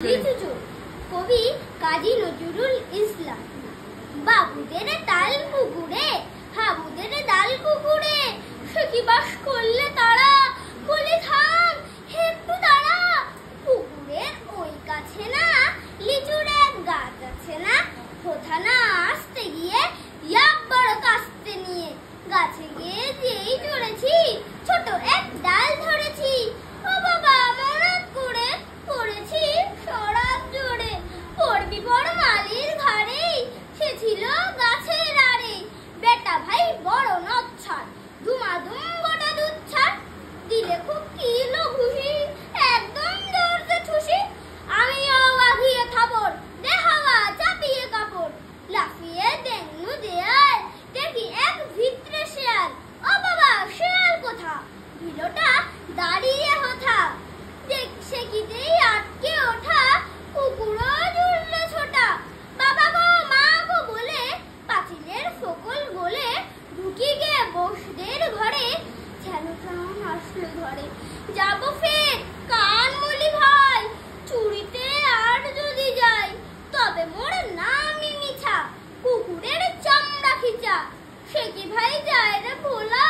কবি কাজী নজরুল ইসলাম। বাবুদের তাল পুকুরে, হাবুদের ডাল কুকুরে, সে কি বাস করলে তারা, বলে থাম একটু দাঁড়া। পুকুরের ওই কাছে না লিচুর এক গাছ আছে না, কোথা না আসতে গিয়ে বড় কাস্তে নিয়ে গাছে গিয়ে যেই চড়েছি, ছোট এক ডাল ধরেছি। ও বাবা মরাদ করে পড়েছি সরাব জোরে, পড়বি বড় মালির ঘাড়ে, সে ছিল গাছের আড়ে। বেটা ভাই বড় নচ্ছার, ধুমাধুম গোটা দুধ ছাড়, দিলে খুব কিলো ঘুষি, একদম ধরতে ঠুসি। আমিও বাঁধিয়ে থাপড়, দে হাওয়া চাপিয়ে কাপড়, লাফিয়ে দেনু দেয়াল, দেখি এক ভিতরে শেয়াল। ও বাবা শেয়াল কোথা, বিলোটা দাঁড়িয়ে হোথা, দেখ সে কি দেই আটকে ওঠা, কুকুরও জুড়লে ছোটা। বাবা গো মা গো বলে পাঁচিলের ফোকল গলে, ঢুকি গে বসদের ঘরে, যেন প্রাণ আসলো ঘরে। যাবো ফের কান মলি ভাই, চুরিতে আর যদি যাই, তবে মোর নামই মিছা, কুকুরের চামড়া খিচা। সে কি ভাই যায় রে ভোলা,